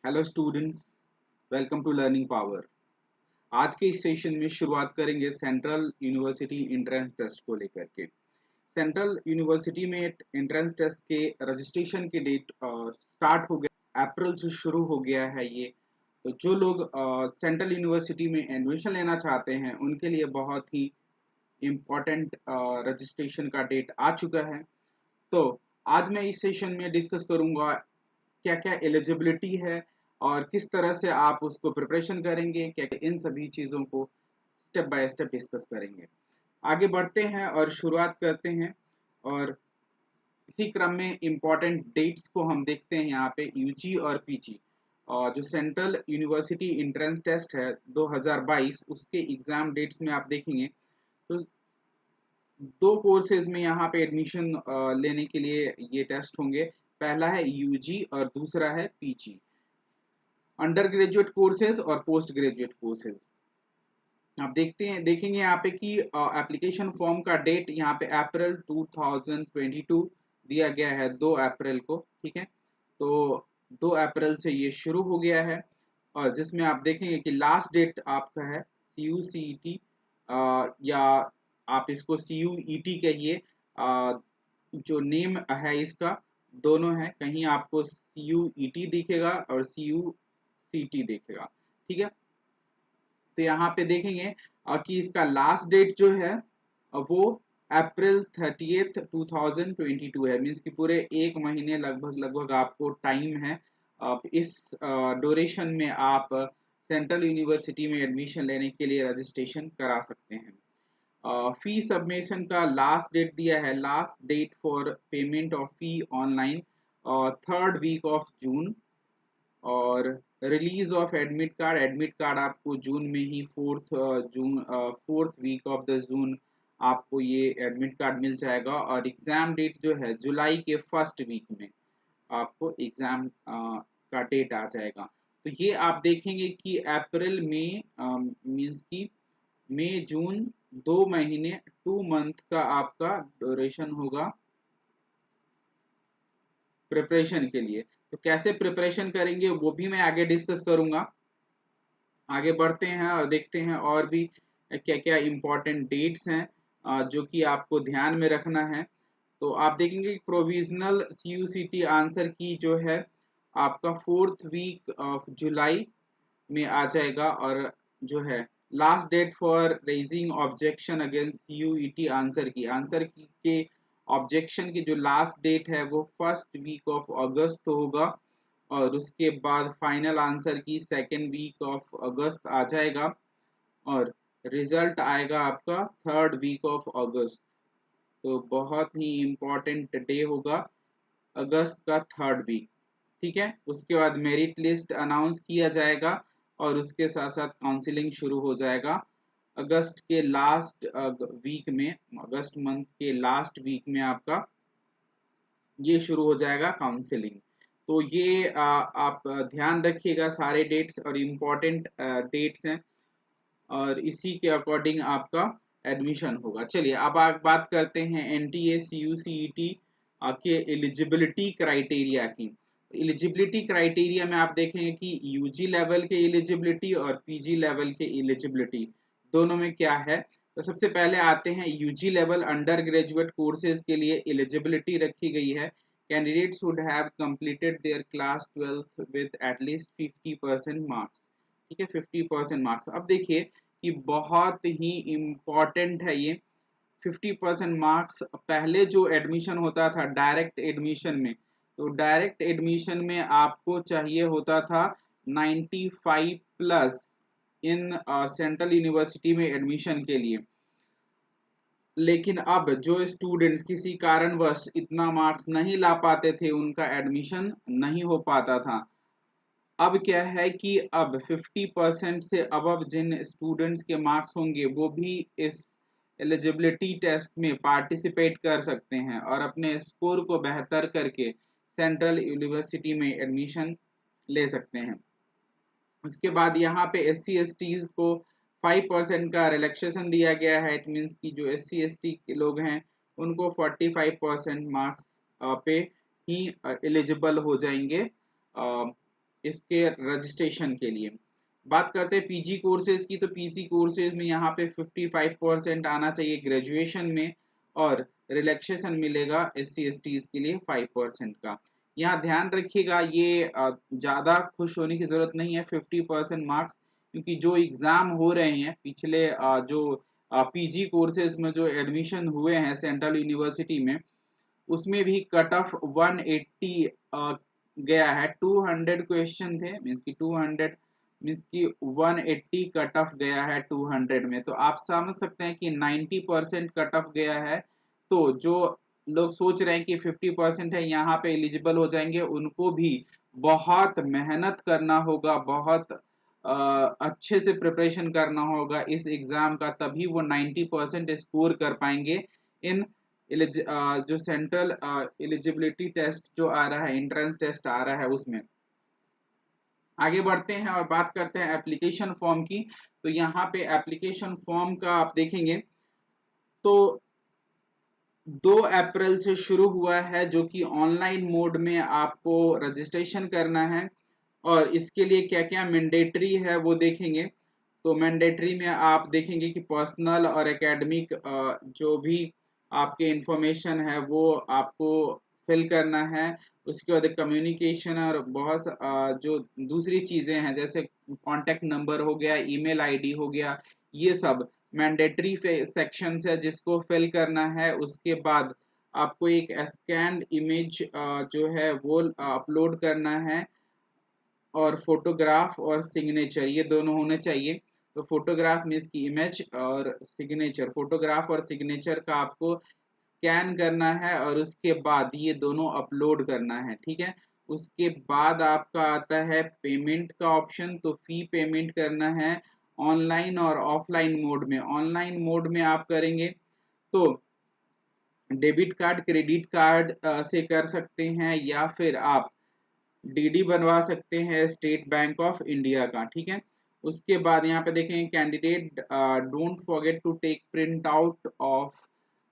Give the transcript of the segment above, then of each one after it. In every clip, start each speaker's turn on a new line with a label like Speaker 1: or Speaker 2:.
Speaker 1: Hello students, welcome to learning power. आज के इस सेशन में शुरुआत करेंगे सेंट्रल यूनिवर्सिटी एंट्रेंस टेस्ट को लेकर के। सेंट्रल यूनिवर्सिटी में एंट्रेंस टेस्ट के रजिस्ट्रेशन की डेट स्टार्ट हो गया, अप्रैल से शुरू हो गया है ये। तो जो लोग सेंट्रल यूनिवर्सिटी में एडमिशन लेना चाहते हैं उनके लिए बहुत ही इम्पोर्टेंट रजिस्ट्रेशन का डेट आ चुका है। तो आज मैं इस सेशन में डिस्कस करूंगा क्या क्या एलिजिबिलिटी है और किस तरह से आप उसको प्रिपरेशन करेंगे, क्या इन सभी चीज़ों को स्टेप बाय स्टेप डिस्कस करेंगे। आगे बढ़ते हैं और शुरुआत करते हैं। और इसी क्रम में इम्पोर्टेंट डेट्स को हम देखते हैं यहाँ पे यूजी और पीजी। और जो सेंट्रल यूनिवर्सिटी एंट्रेंस टेस्ट है 2022 उसके एग्जाम डेट्स में आप देखेंगे तो दो कोर्सेज में यहाँ पे एडमिशन लेने के लिए ये टेस्ट होंगे। पहला है यूजी और दूसरा है पीजी, अंडर ग्रेजुएट कोर्सेज और पोस्ट ग्रेजुएट कोर्सेज। आप देखेंगे यहाँ पे कि एप्लीकेशन फॉर्म का डेट यहाँ पे अप्रैल 2022 दिया गया है, 2 अप्रैल को। ठीक है, तो 2 अप्रैल से ये शुरू हो गया है और जिसमें आप देखेंगे कि लास्ट डेट आपका है CUCET, या आप इसको CUET कहिए। जो नेम है इसका दोनों है, कहीं आपको CUET दिखेगा और CUCT दिखेगा। ठीक है, तो यहाँ पे देखेंगे कि इसका लास्ट डेट जो है वो अप्रैल 30 2022 है। मीन्स कि पूरे एक महीने लगभग आपको टाइम है। अब इस ड्यूरेशन में आप सेंट्रल यूनिवर्सिटी में एडमिशन लेने के लिए रजिस्ट्रेशन करा सकते हैं। फी सबमिशन का लास्ट डेट दिया है, last date for payment of fee online 3rd week of June. और रिलीज ऑफ एडमिट कार्ड आपको जून में ही 4th week of the June आपको ये एडमिट कार्ड मिल जाएगा। और एग्जाम डेट जो है जुलाई के फर्स्ट वीक में आपको एग्जाम का डेट आ जाएगा। तो ये आप देखेंगे कि अप्रैल में मीन्स की मई जून 2 महीने 2 मंथ का आपका ड्यूरेशन होगा प्रिपरेशन के लिए। तो कैसे प्रिपरेशन करेंगे वो भी मैं आगे डिस्कस करूंगा। आगे बढ़ते हैं और देखते हैं और भी क्या क्या इम्पोर्टेंट डेट्स हैं जो कि आपको ध्यान में रखना है। तो आप देखेंगे प्रोविजनल CUCT आंसर की जो है आपका 4th वीक ऑफ जुलाई में आ जाएगा। और जो है last date for raising objection against CUET answer key के ऑब्जेक्शन की जो लास्ट डेट है वो फर्स्ट वीक ऑफ अगस्त होगा। और उसके बाद फाइनल आंसर की 2nd वीक ऑफ अगस्त आ जाएगा और रिजल्ट आएगा आपका 3rd वीक ऑफ अगस्त। तो बहुत ही इम्पोर्टेंट डे होगा अगस्त का 3rd वीक। ठीक है, उसके बाद मेरिट लिस्ट अनाउंस किया जाएगा और उसके साथ साथ काउंसलिंग शुरू हो जाएगा अगस्त के लास्ट वीक में। अगस्त मंथ के लास्ट वीक में आपका ये शुरू हो जाएगा काउंसलिंग। तो ये आप ध्यान रखिएगा, सारे डेट्स और इम्पोर्टेंट डेट्स हैं और इसी के अकॉर्डिंग आपका एडमिशन होगा। चलिए अब आप बात करते हैं NTA CUCET के एलिजिबिलिटी क्राइटेरिया की। एलिजिबिलिटी क्राइटेरिया में आप देखेंगे कि यूजी लेवल के एलिजिबिलिटी और पीजी लेवल के एलिजिबिलिटी दोनों में क्या है। तो सबसे पहले आते हैं UG level undergraduate courses के लिए एलिजिबिलिटी रखी गई है। Candidates would have completed their class 12th with at least 50% marks. ठीक है, 50% मार्क्स। अब देखिए कि बहुत ही इम्पोर्टेंट है ये 50% मार्क्स। पहले जो एडमिशन होता था डायरेक्ट एडमिशन में, तो डायरेक्ट एडमिशन में आपको चाहिए होता था 95 प्लस इन सेंट्रल यूनिवर्सिटी में एडमिशन के लिए। लेकिन अब जो स्टूडेंट्स किसी कारणवश इतना मार्क्स नहीं ला पाते थे उनका एडमिशन नहीं हो पाता था। अब क्या है कि अब 50% से अब जिन स्टूडेंट्स के मार्क्स होंगे वो भी इस एलिजिबिलिटी टेस्ट में पार्टिसिपेट कर सकते हैं और अपने स्कोर को बेहतर करके सेंट्रल यूनिवर्सिटी में एडमिशन ले सकते हैं। उसके बाद यहाँ पे SC/STs को 5% का रिलैक्सेशन दिया गया है। इट मीन्स कि जो SC/ST के लोग हैं उनको 45% मार्क्स पे ही एलिजिबल हो जाएंगे इसके रजिस्ट्रेशन के लिए। बात करते हैं पीजी कोर्सेज की, तो पीजी कोर्सेज में यहाँ पे 55% आना चाहिए ग्रेजुएशन में, और रिलैक्सेशन मिलेगा SC STs के लिए 5% का। यहाँ ध्यान रखिएगा, ये ज्यादा खुश होने की जरूरत नहीं है 50% मार्क्स, क्योंकि जो एग्जाम हो रहे हैं पिछले जो पीजी कोर्सेज में जो एडमिशन हुए हैं सेंट्रल यूनिवर्सिटी में, उसमें भी कट ऑफ 180 गया है। 200 क्वेश्चन थे, मीन्स की 200 मीन्स की 180 कट ऑफ गया है 200 में। तो आप समझ सकते हैं कि 90% कट ऑफ गया है। तो जो लोग सोच रहे हैं कि 50% है यहाँ पे एलिजिबल हो जाएंगे, उनको भी बहुत मेहनत करना होगा, बहुत अच्छे से प्रिपरेशन करना होगा इस एग्जाम का, तभी वो 90% स्कोर कर पाएंगे इन जो सेंट्रल एलिजिबिलिटी टेस्ट जो आ रहा है, एंट्रेंस टेस्ट आ रहा है उसमें। आगे बढ़ते हैं और बात करते हैं एप्लीकेशन फॉर्म की। तो यहाँ पे एप्लीकेशन फॉर्म का आप देखेंगे तो 2 अप्रैल से शुरू हुआ है, जो कि ऑनलाइन मोड में आपको रजिस्ट्रेशन करना है। और इसके लिए क्या क्या मैंडेटरी है वो देखेंगे। तो मैंडेटरी में आप देखेंगे कि पर्सनल और एकेडमिक जो भी आपके इंफॉर्मेशन है वो आपको फिल करना है। उसके बाद कम्युनिकेशन और बहुत जो दूसरी चीजें हैं जैसे कॉन्टेक्ट नंबर हो गया, ईमेल आईडी हो गया, ये सब मैंडेटरी सेक्शन है जिसको फिल करना है। उसके बाद आपको एक स्कैन्ड इमेज जो है वो अपलोड करना है, और फोटोग्राफ और सिग्नेचर ये दोनों होने चाहिए। तो फोटोग्राफ मीन्स की इमेज, और सिग्नेचर, फोटोग्राफ और सिग्नेचर का आपको स्कैन करना है और उसके बाद ये दोनों अपलोड करना है, ठीक है। उसके बाद आपका आता है पेमेंट का ऑप्शन। तो फी पेमेंट करना है ऑनलाइन और ऑफलाइन मोड में। ऑनलाइन मोड में आप करेंगे तो डेबिट कार्ड, क्रेडिट कार्ड से कर सकते हैं, या फिर आप डीडी बनवा सकते हैं स्टेट बैंक ऑफ इंडिया का, ठीक है। उसके बाद यहाँ पे देखें candidate don't forget to take print out of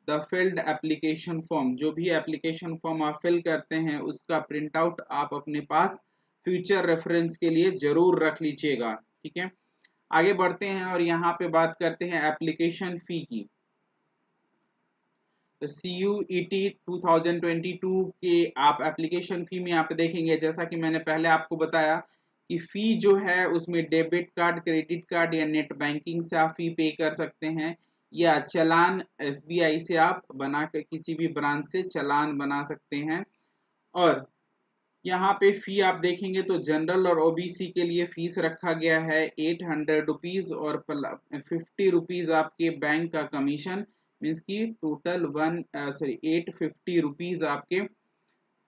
Speaker 1: the filled application form. जो भी एप्लीकेशन फॉर्म आप फिल करते हैं उसका प्रिंट आउट आप अपने पास फ्यूचर रेफरेंस के लिए जरूर रख लीजिएगा, ठीक है। आगे बढ़ते हैं और यहाँ पे बात करते हैं एप्लीकेशन फी की। तो CUET 2022 के आप एप्लीकेशन फी में यहाँ पे देखेंगे, जैसा कि मैंने पहले आपको बताया कि फी जो है उसमें डेबिट कार्ड, क्रेडिट कार्ड या नेट बैंकिंग से आप फी पे कर सकते हैं, या चालान SBI से आप बना कर किसी भी ब्रांच से चालान बना सकते हैं। और यहाँ पे फी आप देखेंगे तो जनरल और OBC के लिए फीस रखा गया है 800 रुपीज, और 50 रुपीज आपके बैंक का कमीशन, मीन्स की टोटल 850 रुपीज आपके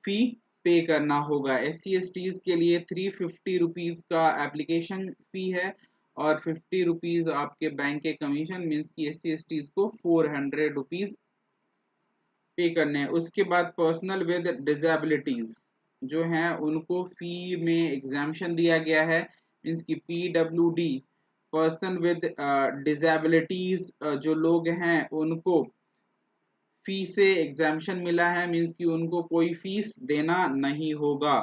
Speaker 1: फी पे करना होगा। SC STs के लिए 350 रुपीज का एप्लीकेशन फी है, और 50 रुपीज आपके बैंक के कमीशन, मीन्स की SC STs को 400 रुपीज पे करने हैं। उसके बाद पर्सनल विद डिजेबिलिटीज जो हैं उनको फी में एग्जाम्शन दिया गया है, मीन्स की PWD, पर्सन विद डिजेबिलिटीज जो लोग हैं उनको फी से एग्जाम्शन मिला है, मीन्स कि उनको कोई फीस देना नहीं होगा।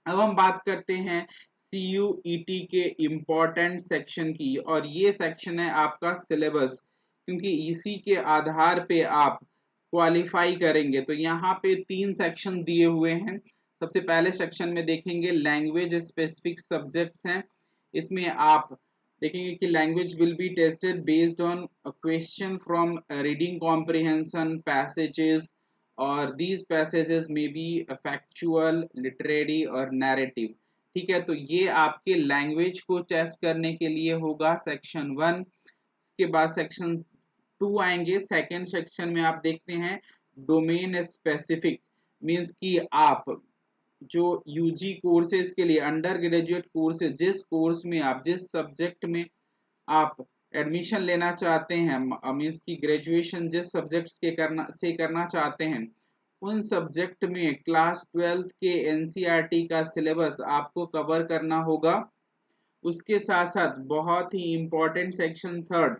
Speaker 1: अब हम बात करते हैं CUET के इम्पोर्टेंट सेक्शन की, और ये सेक्शन है आपका सिलेबस, क्योंकि इसी के आधार पे आप क्वालिफाई करेंगे। तो यहाँ पे 3 सेक्शन दिए हुए हैं। सबसे पहले सेक्शन में देखेंगे लैंग्वेज स्पेसिफिक सब्जेक्ट्स हैं। इसमें आप देखेंगे कि language will be tested based on question from reading comprehension passages, और these passages may be factual, literary और narrative, ठीक है। तो ये आपके लैंग्वेज को टेस्ट करने के लिए होगा सेक्शन 1। के बाद सेक्शन 2 आएंगे। सेकेंड सेक्शन में आप देखते हैं डोमेन स्पेसिफिक, मीन्स कि आप जो UG कोर्सेज के लिए, अंडर ग्रेजुएट कोर्सेज, जिस कोर्स में आप, जिस सब्जेक्ट में आप एडमिशन लेना चाहते हैं, मीन्स की ग्रेजुएशन जिस सब्जेक्ट्स के करना चाहते हैं, उन सब्जेक्ट में क्लास 12th के NCERT का सिलेबस आपको कवर करना होगा। उसके साथ साथ बहुत ही इंपॉर्टेंट सेक्शन 3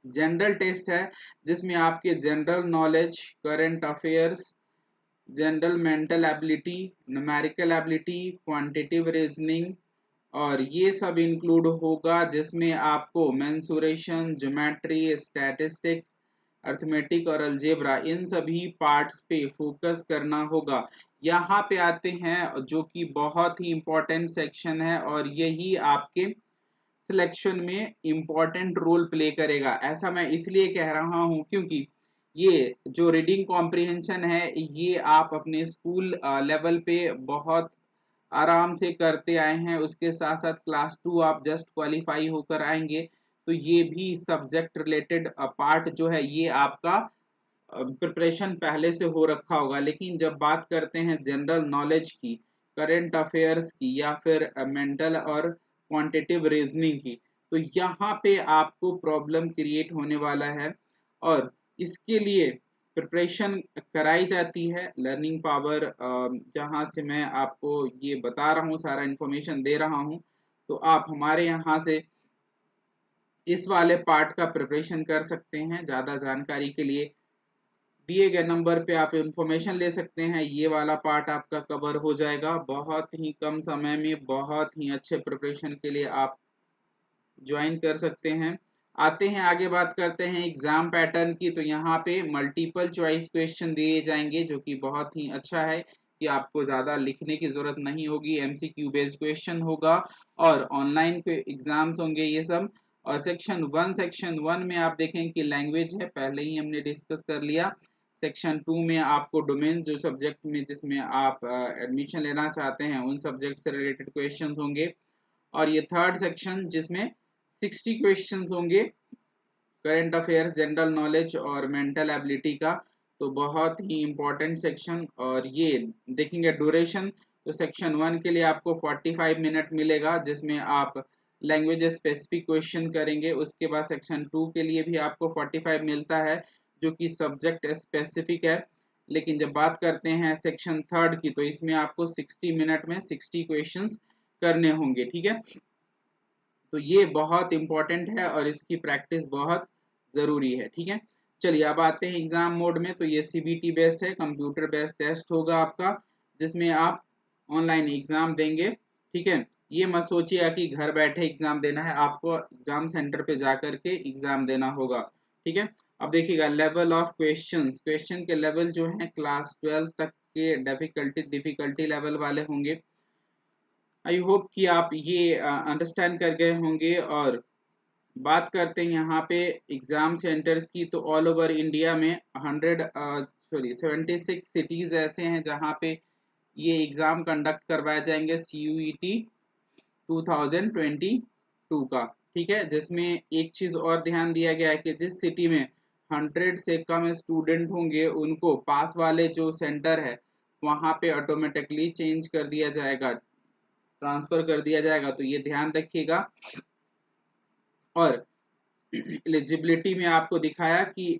Speaker 1: जनरल टेस्ट है, जिसमें आपके general knowledge, current affairs general mental ability, numerical ability, quantitative reasoning, और ये सब इंक्लूड होगा जिसमें आपको मेंसुरेशन, ज्योमेट्री, स्टैटिस्टिक्स, अर्थमेटिक और अलजेब्रा, इन सभी पार्ट्स पे फोकस करना होगा। यहाँ पे आते हैं जो कि बहुत ही इंपॉर्टेंट सेक्शन है और यही आपके सिलेक्शन में इम्पोर्टेंट रोल प्ले करेगा। ऐसा मैं इसलिए कह रहा हूँ क्योंकि ये जो रीडिंग कॉम्प्रिहेंशन है ये आप अपने स्कूल लेवल पे बहुत आराम से करते आए हैं, उसके साथ साथ क्लास 2 आप जस्ट क्वालिफाई होकर आएंगे तो ये भी सब्जेक्ट रिलेटेड पार्ट जो है ये आपका प्रिपरेशन पहले से हो रखा होगा। लेकिन जब बात करते हैं जनरल नॉलेज की, करंट अफेयर्स की या फिर मेंटल और क्वांटिटेटिव रीजनिंग की, तो यहाँ पे आपको प्रॉब्लम क्रिएट होने वाला है। और इसके लिए प्रिपरेशन कराई जाती है लर्निंग पावर, जहाँ से मैं आपको ये बता रहा हूँ, सारा इन्फॉर्मेशन दे रहा हूँ, तो आप हमारे यहाँ से इस वाले पार्ट का प्रिपरेशन कर सकते हैं। ज़्यादा जानकारी के लिए दिए गए नंबर पे आप इंफॉर्मेशन ले सकते हैं, ये वाला पार्ट आपका कवर हो जाएगा। बहुत ही कम समय में बहुत ही अच्छे प्रिपरेशन के लिए आप ज्वाइन कर सकते हैं। आते हैं आगे, बात करते हैं एग्जाम पैटर्न की। तो यहाँ पे मल्टीपल चॉइस क्वेश्चन दिए जाएंगे जो कि बहुत ही अच्छा है कि आपको ज़्यादा लिखने की ज़रूरत नहीं होगी, एमसीक्यू बेस्ड क्वेश्चन होगा और ऑनलाइन पे एग्जाम्स होंगे ये सब। और सेक्शन वन में आप देखें कि लैंग्वेज है, पहले ही हमने डिस्कस कर लिया। सेक्शन 2 में आपको डोमेन, जो सब्जेक्ट में जिसमें आप एडमिशन लेना चाहते हैं उन सब्जेक्ट से रिलेटेड क्वेश्चंस होंगे। और ये थर्ड सेक्शन जिसमें 60 क्वेश्चंस होंगे करंट अफेयर, जनरल नॉलेज और मेंटल एबिलिटी का। तो बहुत ही इंपॉर्टेंट सेक्शन। और ये देखेंगे ड्यूरेशन, तो सेक्शन 1 के लिए आपको 45 मिनट मिलेगा जिसमें आप लैंग्वेज स्पेसिफिक क्वेश्चन करेंगे। उसके बाद सेक्शन 2 के लिए भी आपको 45 मिलता है जो कि सब्जेक्ट स्पेसिफिक है। लेकिन जब बात करते हैं सेक्शन थर्ड की तो इसमें आपको 60 मिनट में 60 क्वेश्चंस करने होंगे, ठीक है। तो ये बहुत इंपॉर्टेंट है और इसकी प्रैक्टिस बहुत ज़रूरी है, ठीक है। चलिए अब आते हैं एग्जाम मोड में। तो ये सीबीटी बेस्ड है, कंप्यूटर बेस्ड टेस्ट होगा आपका, जिसमें आप ऑनलाइन एग्जाम देंगे, ठीक है। ये मत सोचिए कि घर बैठे एग्जाम देना है, आपको एग्जाम सेंटर पे जाकर के एग्जाम देना होगा, ठीक है। अब देखिएगा लेवल ऑफ क्वेश्चंस, क्वेश्चन के लेवल जो है क्लास 12 तक के डिफिकल्टी लेवल वाले होंगे। आई होप कि आप ये अंडरस्टैंड कर गए होंगे। और बात करते हैं यहाँ पे एग्जाम सेंटर्स की, तो ऑल ओवर इंडिया में 76 सिटीज ऐसे हैं जहाँ पे ये एग्जाम कंडक्ट करवाए जाएंगे CUET 2022 का, ठीक है। जिसमें एक चीज और ध्यान दिया गया है कि जिस सिटी में 100 से कम स्टूडेंट होंगे उनको पास वाले जो सेंटर है वहाँ पे ऑटोमेटिकली चेंज कर दिया जाएगा, ट्रांसफर कर दिया जाएगा, तो ये ध्यान रखिएगा। और एलिजिबिलिटी में आपको दिखाया कि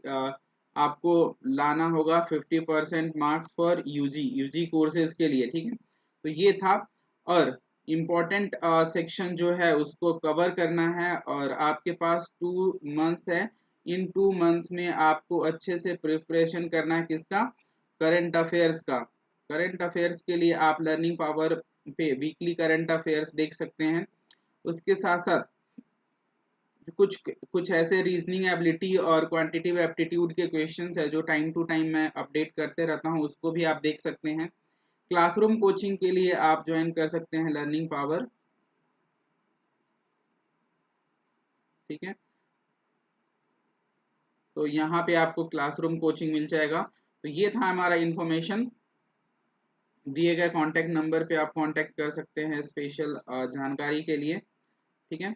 Speaker 1: आपको लाना होगा 50% मार्क्स फॉर यूजी कोर्सेज के लिए, ठीक है। तो ये था। और इम्पोर्टेंट सेक्शन जो है उसको कवर करना है और आपके पास 2 मंथ्स है। इन 2 मंथ्स में आपको अच्छे से प्रिपरेशन करना है किसका, करंट अफेयर्स का। करंट अफेयर्स के लिए आप लर्निंग पावर पे वीकली करंट अफेयर्स देख सकते हैं। उसके साथ साथ कुछ कुछ ऐसे रीजनिंग एबिलिटी और क्वांटिटेटिव एप्टीट्यूड के क्वेश्चंस है जो टाइम टू टाइम मैं अपडेट करते रहता हूं, उसको भी आप देख सकते हैं। क्लासरूम कोचिंग के लिए आप ज्वाइन कर सकते हैं लर्निंग पावर, ठीक है। तो यहाँ पे आपको क्लासरूम कोचिंग मिल जाएगा। तो ये था हमारा इंफॉर्मेशन। दिए गए कॉन्टैक्ट नंबर पे आप कॉन्टैक्ट कर सकते हैं स्पेशल जानकारी के लिए, ठीक है।